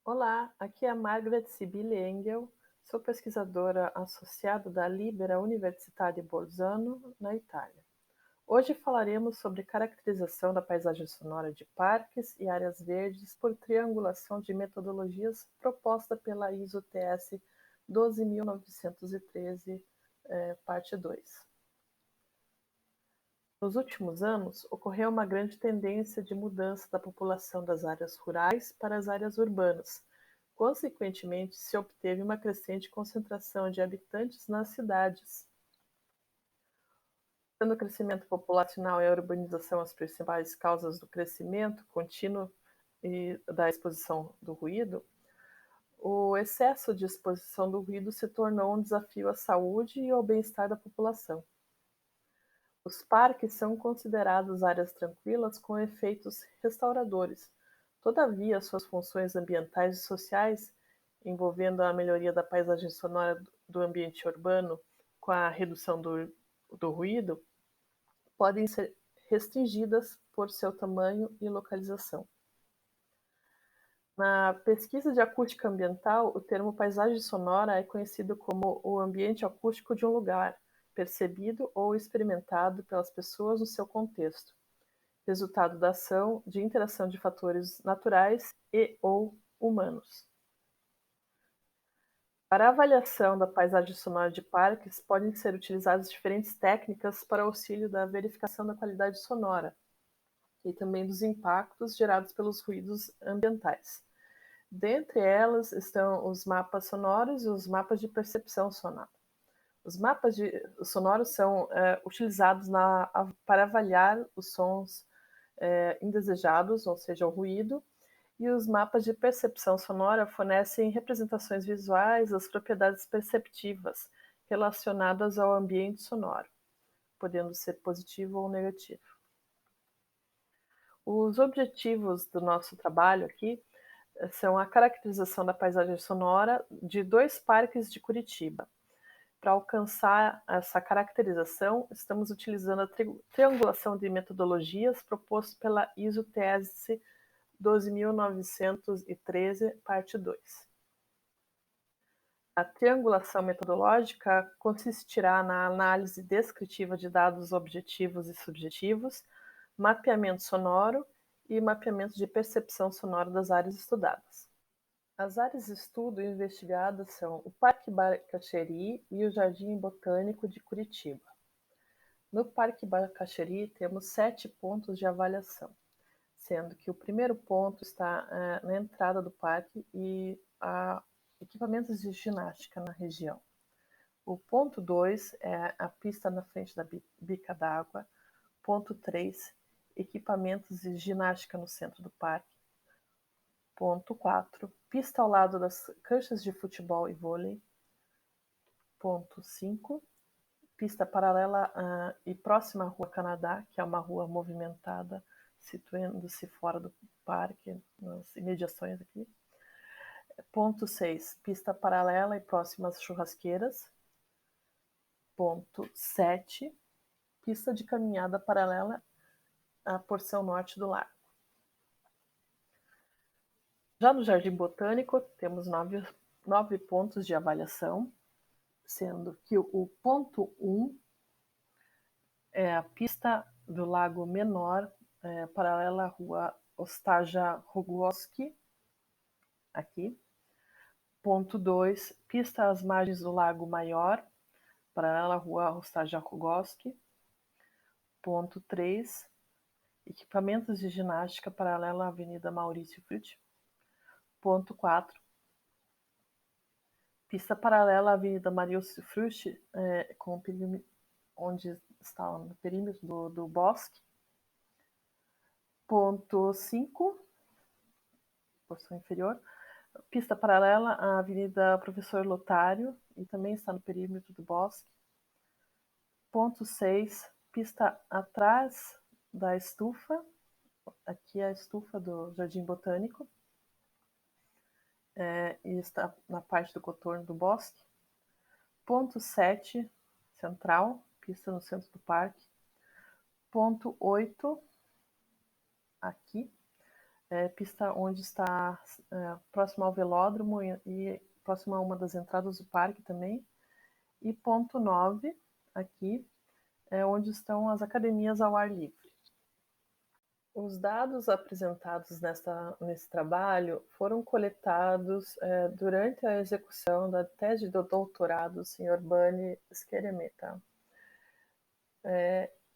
Olá, aqui é a Margaret Sibille Engel, sou pesquisadora associada da Libera Università di Bolzano, na Itália. Hoje falaremos sobre caracterização da paisagem sonora de parques e áreas verdes por triangulação de metodologias proposta pela ISO-TS 12.913, parte 2. Nos últimos anos, ocorreu uma grande tendência de mudança da população das áreas rurais para as áreas urbanas. Consequentemente, se obteve uma crescente concentração de habitantes nas cidades. Sendo o crescimento populacional e a urbanização as principais causas do crescimento contínuo e da exposição do ruído, o excesso de exposição do ruído se tornou um desafio à saúde e ao bem-estar da população. Os parques são considerados áreas tranquilas com efeitos restauradores. Todavia, suas funções ambientais e sociais, envolvendo a melhoria da paisagem sonora do ambiente urbano com a redução do ruído, podem ser restringidas por seu tamanho e localização. Na pesquisa de acústica ambiental, o termo paisagem sonora é conhecido como o ambiente acústico de um lugar, percebido ou experimentado pelas pessoas no seu contexto, resultado da ação de interação de fatores naturais e/ou humanos. Para a avaliação da paisagem sonora de parques, podem ser utilizadas diferentes técnicas para auxílio da verificação da qualidade sonora e também dos impactos gerados pelos ruídos ambientais. Dentre elas estão os mapas sonoros e os mapas de percepção sonora. Os mapas sonoros são utilizados para avaliar os sons indesejados, ou seja, o ruído, e os mapas de percepção sonora fornecem representações visuais das propriedades perceptivas relacionadas ao ambiente sonoro, podendo ser positivo ou negativo. Os objetivos do nosso trabalho aqui são a caracterização da paisagem sonora de 2 parques de Curitiba. Para alcançar essa caracterização, estamos utilizando a triangulação de metodologias proposto pela ISO-TS 12.913, parte 2. A triangulação metodológica consistirá na análise descritiva de dados objetivos e subjetivos, mapeamento sonoro e mapeamento de percepção sonora das áreas estudadas. As áreas de estudo investigadas são o Parque Bacaxeri e o Jardim Botânico de Curitiba. No Parque Bacaxeri temos 7 pontos de avaliação, sendo que o primeiro ponto está na entrada do parque e há equipamentos de ginástica na região. O ponto 2 é a pista na frente da bica d'água. Ponto 3, equipamentos de ginástica no centro do parque. Ponto 4, pista ao lado das canchas de futebol e vôlei. Ponto 5, pista paralela e próxima à Rua Canadá, que é uma rua movimentada, situando-se fora do parque, nas imediações aqui. Ponto 6, pista paralela e próxima às churrasqueiras. Ponto 7, pista de caminhada paralela à porção norte do lago. Já no Jardim Botânico, temos 9 pontos de avaliação, sendo que o ponto 1 é a pista do Lago Menor, paralela à Rua Ostaja Rogoski, aqui. Ponto 2, pista às margens do Lago Maior, paralela à Rua Ostaja Rogoski. Ponto 3, equipamentos de ginástica paralela à Avenida Maurício Frutti. Ponto 4, pista paralela à Avenida Maurício Frutti, onde está no perímetro do bosque. Ponto 5, porção inferior, pista paralela à Avenida Professor Lotário e também está no perímetro do bosque. Ponto 6, pista atrás da estufa, aqui é a estufa do Jardim Botânico, e está na parte do contorno do bosque. Ponto 7, central, pista no centro do parque. Ponto 8, aqui, pista onde está próximo ao velódromo e próximo a uma das entradas do parque também. E ponto 9, aqui, é onde estão as academias ao ar livre. Os dados apresentados nesse trabalho foram coletados durante a execução da tese de doutorado do Sr. Bani Skeremeta.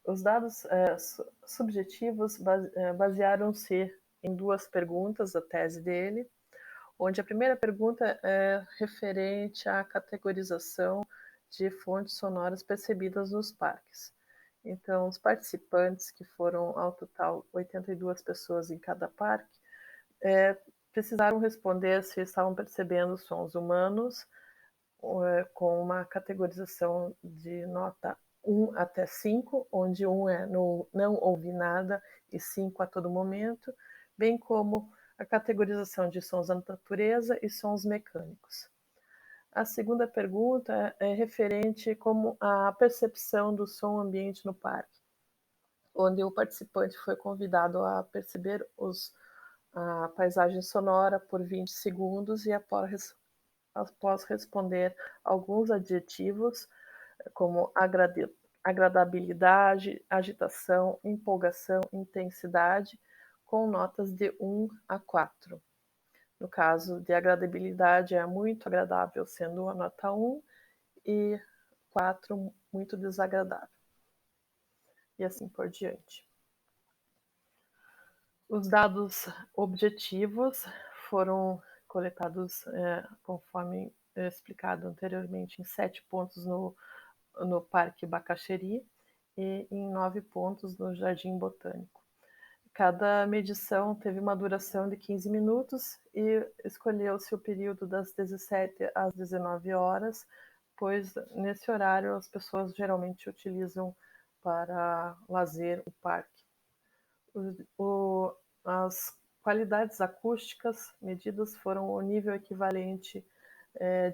Os dados subjetivos basearam-se em duas perguntas da tese dele, onde a primeira pergunta é referente à categorização de fontes sonoras percebidas nos parques. Então, os participantes, que foram ao total 82 pessoas em cada parque, precisaram responder se estavam percebendo sons humanos, com uma categorização de nota 1 até 5, onde 1 é não ouvi nada e 5 a todo momento, bem como a categorização de sons da natureza e sons mecânicos. A segunda pergunta é referente como a percepção do som ambiente no parque, onde o participante foi convidado a perceber a paisagem sonora por 20 segundos e após responder alguns adjetivos como agradabilidade, agitação, empolgação, intensidade, com notas de 1 a 4. No caso de agradabilidade, é muito agradável, sendo a nota 1, e 4, muito desagradável. E assim por diante. Os dados objetivos foram coletados, conforme explicado anteriormente, em 7 pontos no Parque Bacaxeri e em 9 pontos no Jardim Botânico. Cada medição teve uma duração de 15 minutos e escolheu-se o período das 17 às 19 horas, pois nesse horário as pessoas geralmente utilizam para lazer o parque. As qualidades acústicas medidas foram o nível equivalente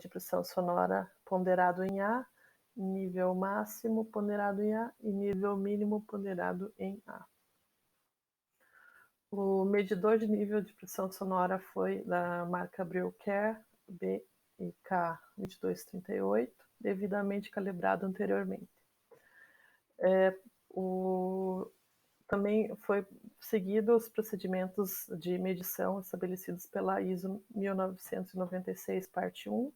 de pressão sonora ponderado em A, nível máximo ponderado em A e nível mínimo ponderado em A. O medidor de nível de pressão sonora foi da marca Brillcare BIK 2238, devidamente calibrado anteriormente. Também foi seguido os procedimentos de medição estabelecidos pela ISO 1996, parte 1,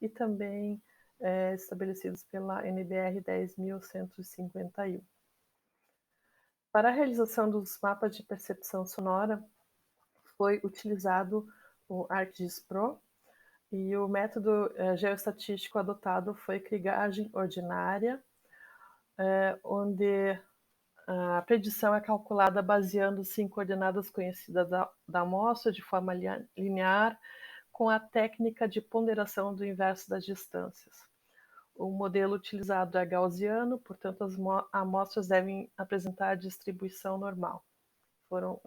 e também estabelecidos pela NBR 10151. Para a realização dos mapas de percepção sonora, foi utilizado o ArcGIS Pro, e o método geoestatístico adotado foi krigagem ordinária, onde a predição é calculada baseando-se em coordenadas conhecidas da amostra de forma linear, com a técnica de ponderação do inverso das distâncias. O modelo utilizado é gaussiano, portanto, as amostras devem apresentar a distribuição normal. Foram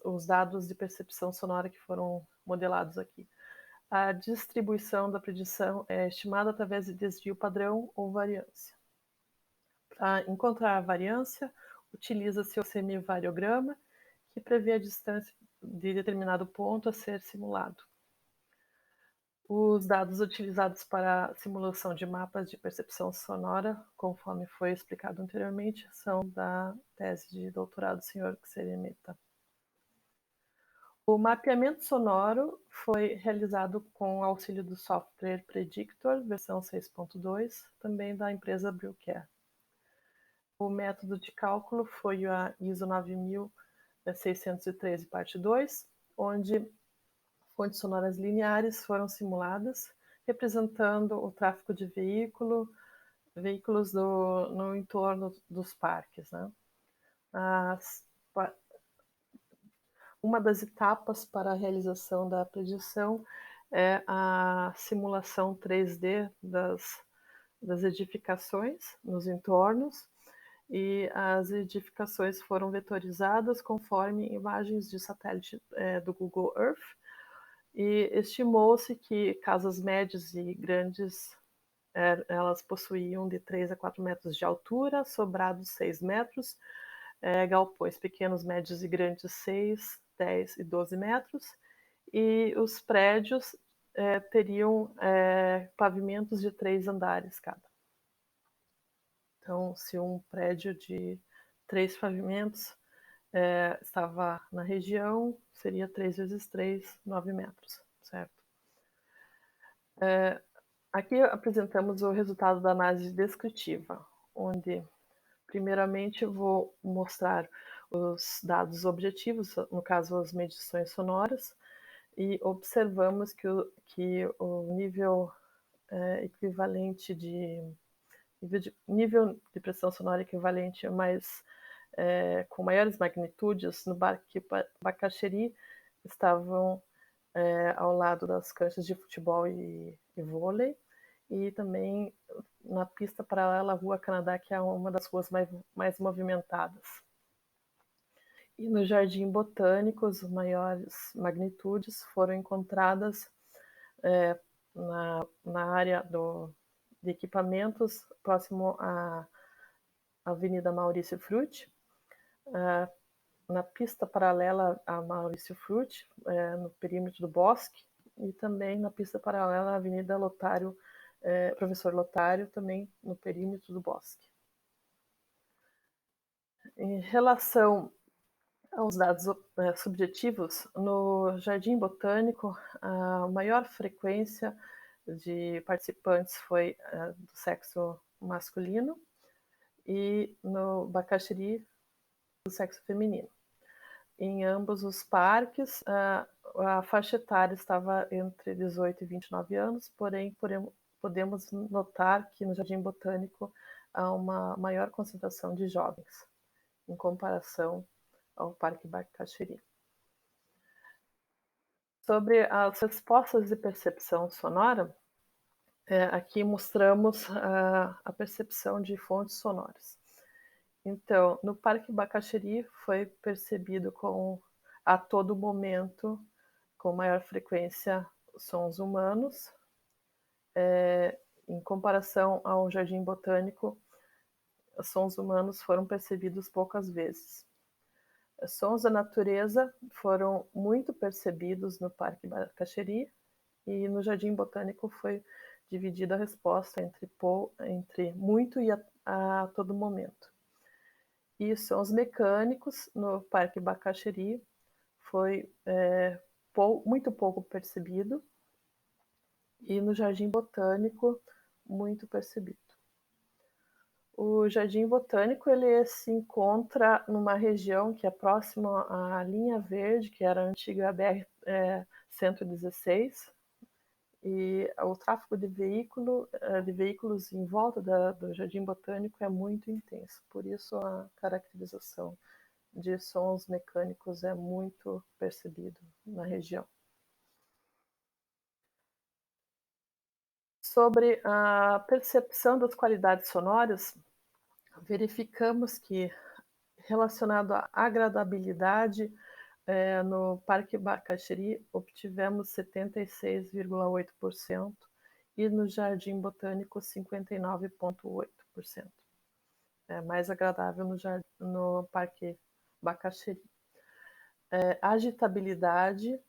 os dados de percepção sonora que foram modelados aqui. A distribuição da predição é estimada através de desvio padrão ou variância. Para encontrar a variância, utiliza-se o semivariograma, que prevê a distância de determinado ponto a ser simulado. Os dados utilizados para a simulação de mapas de percepção sonora, conforme foi explicado anteriormente, são da tese de doutorado do Sr. Xeremeta. O mapeamento sonoro foi realizado com auxílio do software Predictor, versão 6.2, também da empresa Brillcare. O método de cálculo foi a ISO 9613, parte 2, onde fontes sonoras lineares foram simuladas, representando o tráfego de veículos no entorno dos parques, né? Uma das etapas para a realização da predição é a simulação 3D das edificações nos entornos, e as edificações foram vetorizadas conforme imagens de satélite do Google Earth, e estimou-se que casas médias e grandes elas possuíam de 3 a 4 metros de altura, sobrados 6 metros, galpões pequenos, médios e grandes 6, 10 e 12 metros, e os prédios teriam pavimentos de 3 andares cada. Então, se um prédio de 3 pavimentos estava na região, seria 3 vezes 3, 9 metros, certo? Aqui apresentamos o resultado da análise descritiva, onde, primeiramente, eu vou mostrar os dados objetivos, no caso, as medições sonoras, e observamos que o nível equivalente nível de pressão sonora equivalente com maiores magnitudes no Parque Bacaxeri estavam ao lado das canchas de futebol e vôlei, e também na pista paralela à Rua Canadá, que é uma das ruas mais movimentadas. E no Jardim Botânico, as maiores magnitudes foram encontradas na área de equipamentos, próximo à Avenida Maurício Frutti, na pista paralela a Maurício Frutti, no perímetro do Bosque, e também na pista paralela à Avenida Professor Lotário, também no perímetro do Bosque. Em relação aos dados subjetivos, no Jardim Botânico, a maior frequência de participantes foi do sexo masculino, e no Bacaxeri, do sexo feminino. Em ambos os parques, a faixa etária estava entre 18 e 29 anos, porém podemos notar que no Jardim Botânico há uma maior concentração de jovens, em comparação ao Parque Bacaxeri. Sobre as respostas de percepção sonora, aqui mostramos a percepção de fontes sonoras. Então, no Parque Bacaxeri foi percebido a todo momento, com maior frequência, sons humanos. Em comparação ao Jardim Botânico, os sons humanos foram percebidos poucas vezes. Os sons da natureza foram muito percebidos no Parque Bacaxeri, e no Jardim Botânico foi dividida a resposta entre muito e a todo momento. E sons mecânicos no Parque Bacaxeri foi muito pouco percebido, e no Jardim Botânico muito percebido. O Jardim Botânico ele se encontra numa região que é próxima à linha verde, que era a antiga BR-116, e o tráfego de veículos em volta do Jardim Botânico é muito intenso, por isso a caracterização de sons mecânicos é muito percebido na região. Sobre a percepção das qualidades sonoras, verificamos que, relacionado à agradabilidade, no Parque Bacaxeri obtivemos 76,8% e no Jardim Botânico 59,8%. É mais agradável no Parque Bacaxeri. Agitabilidade,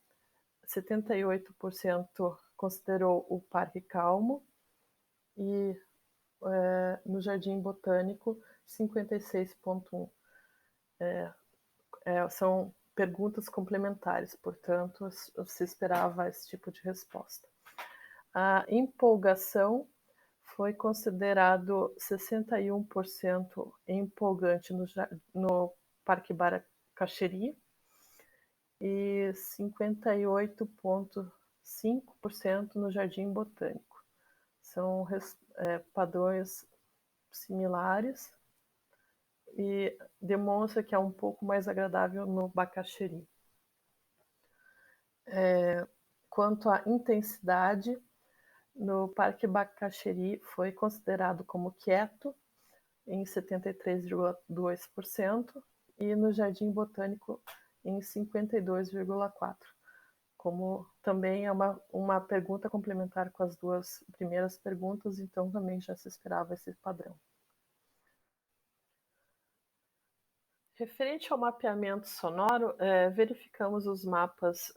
78% considerou o parque calmo, e no Jardim Botânico 56,1%. São perguntas complementares, portanto, se esperava esse tipo de resposta. A empolgação foi considerado 61% empolgante no Parque Bacaxeri e 58,5% no Jardim Botânico. São padrões similares, e demonstra que é um pouco mais agradável no Bacaxeri. Quanto à intensidade, no Parque Bacaxeri foi considerado como quieto, em 73,2%, e no Jardim Botânico em 52,4%. Como também é uma pergunta complementar com as duas primeiras perguntas, então também já se esperava esse padrão. Referente ao mapeamento sonoro, verificamos os mapas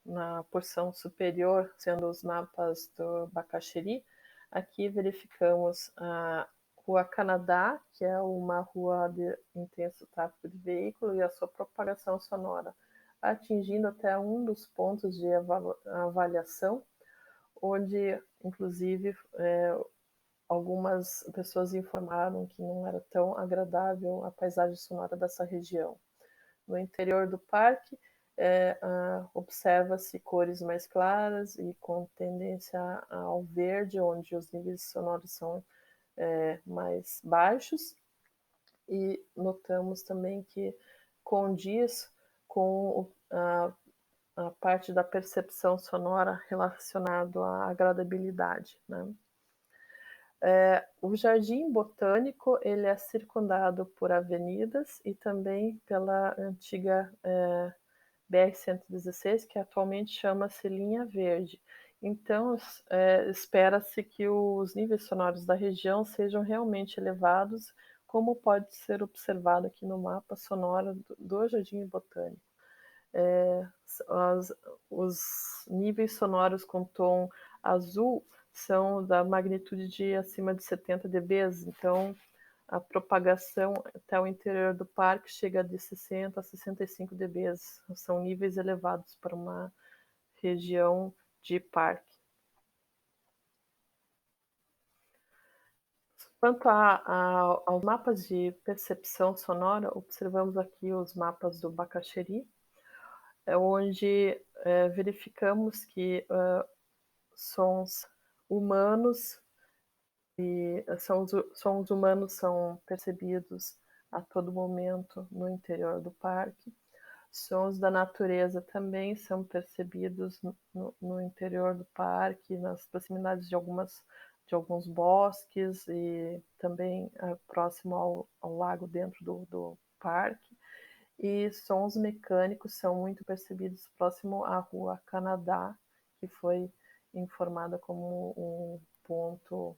na porção superior, sendo os mapas do Bacaxeri. Aqui verificamos a Rua Canadá, que é uma rua de intenso tráfego de veículo, e a sua propagação sonora, atingindo até um dos pontos de avaliação, onde, inclusive, algumas pessoas informaram que não era tão agradável a paisagem sonora dessa região. No interior do parque, observa-se cores mais claras e com tendência ao verde, onde os níveis sonoros são mais baixos, e notamos também que condiz com a parte da percepção sonora relacionada à agradabilidade, né? O Jardim Botânico ele é circundado por avenidas e também pela antiga BR-116, que atualmente chama-se Linha Verde. Então, espera-se que os níveis sonoros da região sejam realmente elevados, como pode ser observado aqui no mapa sonoro do Jardim Botânico. Os níveis sonoros com tom azul são da magnitude de acima de 70 dB, então a propagação até o interior do parque chega de 60 a 65 dB, são níveis elevados para uma região de parque. Quanto aos mapas de percepção sonora, observamos aqui os mapas do Bacaxeri, onde verificamos que sons humanos e sons humanos são percebidos a todo momento no interior do parque. Sons da natureza também são percebidos no interior do parque, nas proximidades de alguns bosques e também próximo ao lago dentro do parque. E sons mecânicos são muito percebidos próximo à Rua Canadá, que foi informada como um ponto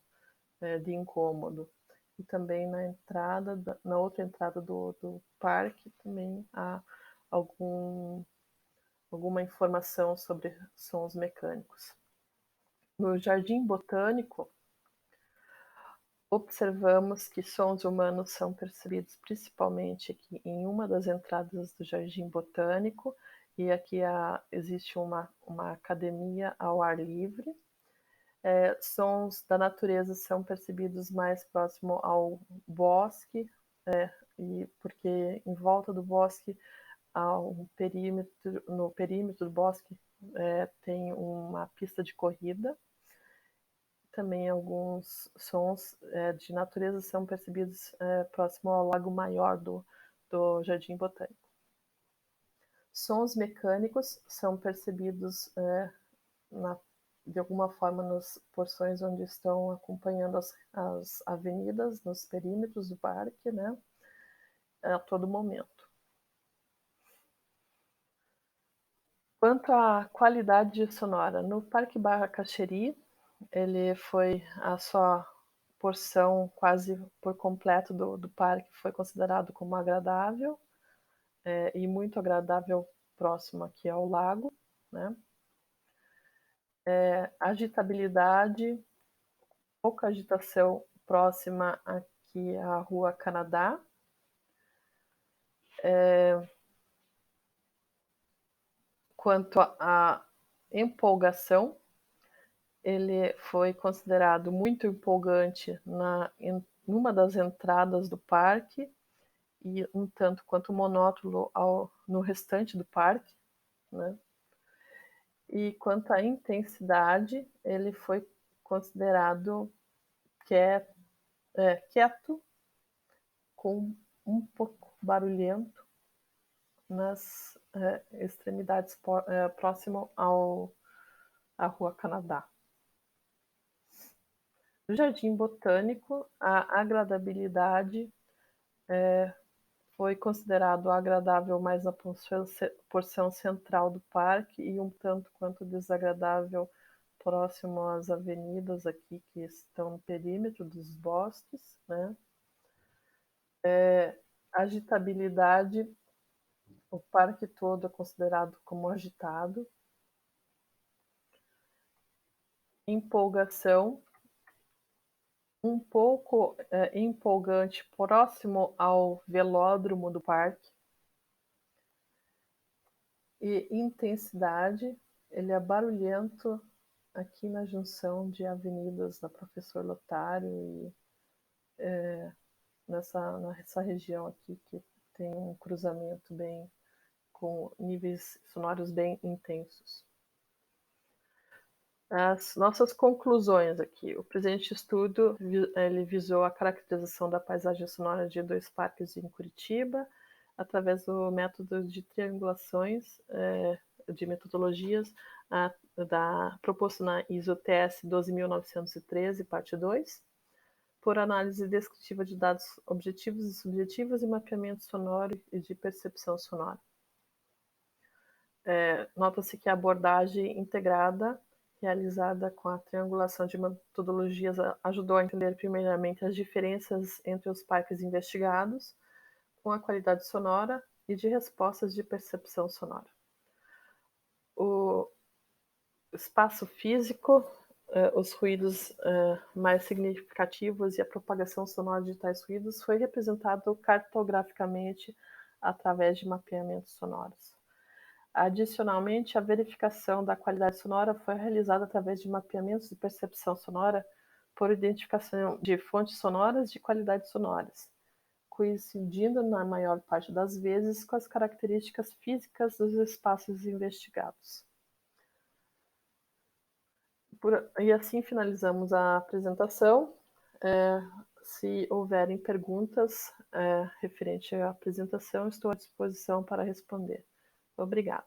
de incômodo. E também na outra entrada do parque também há alguma informação sobre sons mecânicos. No Jardim Botânico, observamos que sons humanos são percebidos principalmente aqui em uma das entradas do Jardim Botânico, e aqui existe uma academia ao ar livre. Sons da natureza são percebidos mais próximo ao bosque, e porque em volta do bosque, no perímetro do bosque, tem uma pista de corrida. Também alguns sons de natureza são percebidos próximo ao Lago Maior do Jardim Botânico. Sons mecânicos são percebidos de alguma forma nas porções onde estão acompanhando as avenidas, nos perímetros do parque, né, a todo momento. Quanto à qualidade sonora, no Parque Bacaxeri, ele foi a sua porção quase por completo do parque foi considerado como agradável, e muito agradável próximo aqui ao lago, né? Agitabilidade, pouca agitação próxima aqui à Rua Canadá. Quanto à empolgação, ele foi considerado muito empolgante numa das entradas do parque e um tanto quanto monótono no restante do parque, né? E quanto à intensidade, ele foi considerado quieto, com um pouco barulhento nas extremidades próximo à Rua Canadá. No Jardim Botânico, a agradabilidade foi considerado agradável mais na porção central do parque e um tanto quanto desagradável próximo às avenidas aqui que estão no perímetro dos bosques, né? Agitabilidade, o parque todo é considerado como agitado. Empolgação, um pouco empolgante, próximo ao velódromo do parque. E intensidade, ele é barulhento aqui na junção de avenidas da Professor Lotário e nessa região aqui que tem um cruzamento bem com níveis sonoros bem intensos. As nossas conclusões aqui. O presente estudo ele visou a caracterização da paisagem sonora de 2 parques em Curitiba, através do método de triangulações, de metodologias proposto na ISO TS 12.913, parte 2, por análise descritiva de dados objetivos e subjetivos e mapeamento sonoro e de percepção sonora. Nota-se que a abordagem integrada realizada com a triangulação de metodologias ajudou a entender primeiramente as diferenças entre os parques investigados, com a qualidade sonora e de respostas de percepção sonora. O espaço físico, os ruídos mais significativos e a propagação sonora de tais ruídos foi representado cartograficamente através de mapeamentos sonoros. Adicionalmente, a verificação da qualidade sonora foi realizada através de mapeamentos de percepção sonora por identificação de fontes sonoras de qualidades sonoras, coincidindo na maior parte das vezes com as características físicas dos espaços investigados. E assim finalizamos a apresentação. Se houverem perguntas referente à apresentação, estou à disposição para responder. Obrigada.